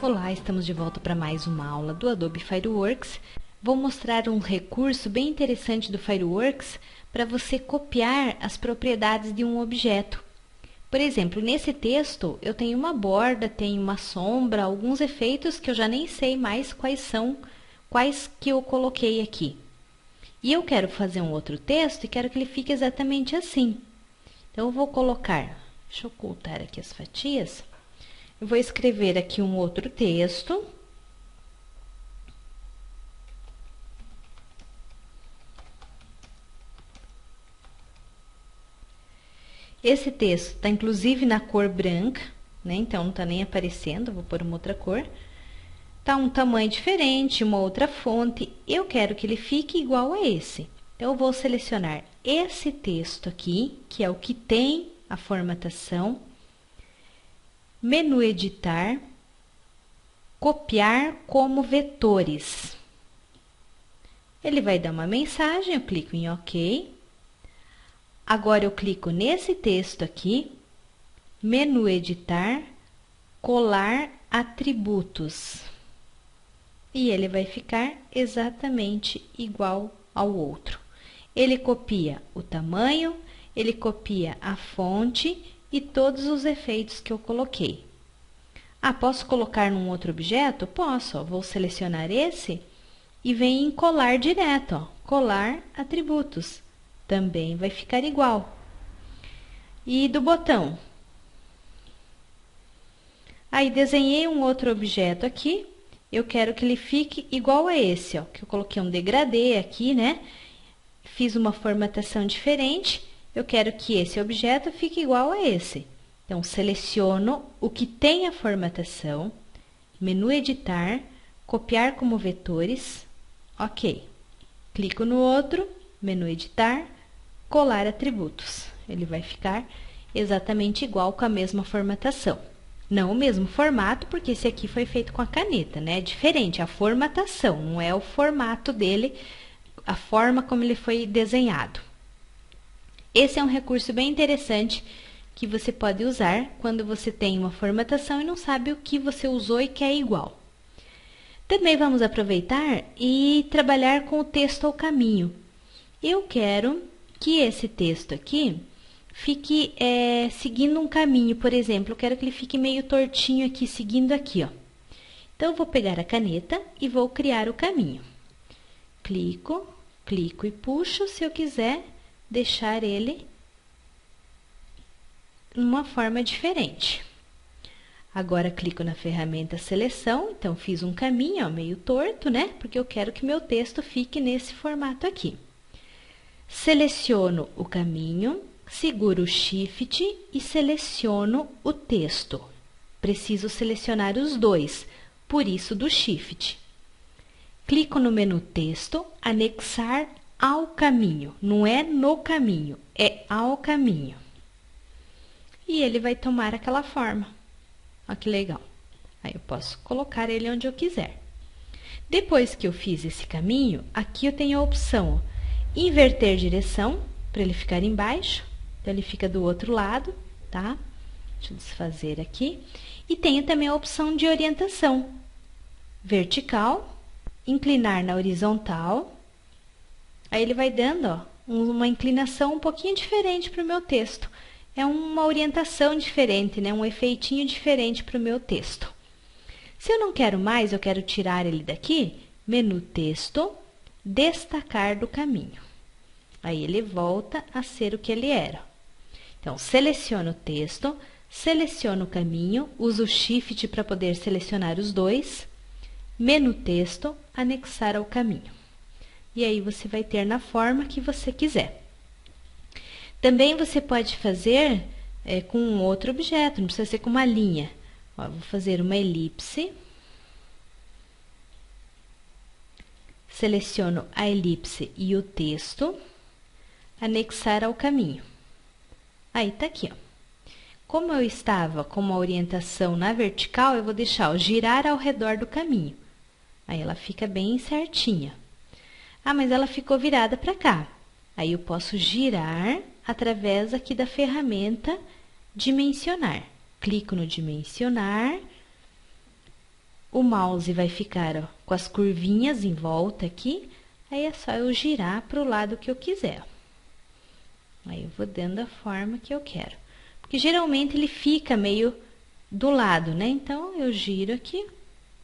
Olá, estamos de volta para mais uma aula do Adobe Fireworks. Vou mostrar um recurso bem interessante do Fireworks para você copiar as propriedades de um objeto. Por exemplo, nesse texto eu tenho uma borda, tenho uma sombra, alguns efeitos que eu já nem sei mais quais que eu coloquei aqui. E eu quero fazer um outro texto e quero que ele fique exatamente assim. Então, eu vou colocar, deixa eu ocultar aqui as fatias. Eu vou escrever aqui um outro texto. Esse texto está inclusive na cor branca, né? Então não está nem aparecendo, vou pôr uma outra cor. Tá um tamanho diferente, uma outra fonte. Eu quero que ele fique igual a esse. Então, eu vou selecionar esse texto aqui, que é o que tem a formatação. Menu editar, copiar como vetores. Ele vai dar uma mensagem, eu clico em OK. Agora eu clico nesse texto aqui, menu editar, colar atributos. E ele vai ficar exatamente igual ao outro. Ele copia o tamanho, ele copia a fonte e todos os efeitos que eu coloquei. Ah, posso colocar num outro objeto? Posso, ó. Vou selecionar esse e venho em colar direto, ó. Colar atributos. Também vai ficar igual. E do botão? Aí, desenhei um outro objeto aqui. Eu quero que ele fique igual a esse, ó. Que eu coloquei um degradê aqui, né? Fiz uma formatação diferente. Eu quero que esse objeto fique igual a esse. Então, seleciono o que tem a formatação, menu editar, copiar como vetores, OK. Clico no outro, menu editar, colar atributos. Ele vai ficar exatamente igual com a mesma formatação. Não o mesmo formato, porque esse aqui foi feito com a caneta, né? É diferente, a formatação, não é o formato dele, a forma como ele foi desenhado. Esse é um recurso bem interessante que você pode usar quando você tem uma formatação e não sabe o que você usou e quer igual. Também vamos aproveitar e trabalhar com o texto ao caminho. Eu quero que esse texto aqui fique seguindo um caminho, por exemplo, eu quero que ele fique meio tortinho aqui, seguindo aqui, ó. Então, eu vou pegar a caneta e vou criar o caminho. Clico e puxo, se eu quiser deixar ele numa forma diferente. Agora, clico na ferramenta seleção, então, fiz um caminho, ó, meio torto, né? Porque eu quero que meu texto fique nesse formato aqui. Seleciono o caminho, seguro o Shift e seleciono o texto. Preciso selecionar os dois, por isso do Shift. Clico no menu texto, anexar ao caminho. Não é no caminho, é ao caminho. E ele vai tomar aquela forma. Olha que legal. Aí eu posso colocar ele onde eu quiser. Depois que eu fiz esse caminho, aqui eu tenho a opção inverter direção, para ele ficar embaixo. Então, ele fica do outro lado, tá? Deixa eu desfazer aqui. E tenho também a opção de orientação. Vertical, inclinar na horizontal. Aí, ele vai dando, ó, uma inclinação um pouquinho diferente para o meu texto. É uma orientação diferente, né? Um efeitinho diferente para o meu texto. Se eu não quero mais, eu quero tirar ele daqui, menu texto, destacar do caminho. Aí, ele volta a ser o que ele era. Então, seleciono o texto, seleciono o caminho, uso o Shift para poder selecionar os dois, menu texto, anexar ao caminho. E aí, você vai ter na forma que você quiser. Também você pode fazer com um outro objeto, não precisa ser com uma linha. Ó, vou fazer uma elipse. Seleciono a elipse e o texto, anexar ao caminho. Aí, tá aqui, ó. Como eu estava com uma orientação na vertical, eu vou deixar, ó, girar ao redor do caminho. Aí, ela fica bem certinha. Ah, mas ela ficou virada para cá. Aí, eu posso girar através aqui da ferramenta dimensionar. Clico no dimensionar, o mouse vai ficar, ó, com as curvinhas em volta aqui, aí é só eu girar para o lado que eu quiser. Aí eu vou dando a forma que eu quero. Porque geralmente ele fica meio do lado, né? Então, eu giro aqui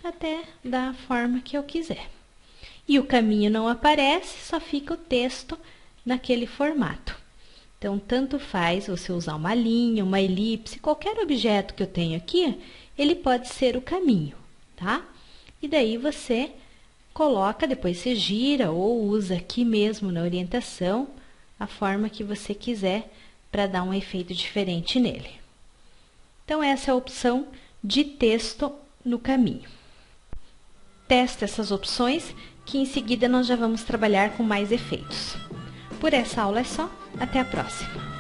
até dar a forma que eu quiser. E o caminho não aparece, só fica o texto naquele formato. Então, tanto faz você usar uma linha, uma elipse, qualquer objeto que eu tenho aqui, ele pode ser o caminho, tá? E daí você coloca, depois você gira ou usa aqui mesmo na orientação a forma que você quiser para dar um efeito diferente nele. Então, essa é a opção de texto no caminho. Teste essas opções, que em seguida nós já vamos trabalhar com mais efeitos. Por essa aula é só, até a próxima!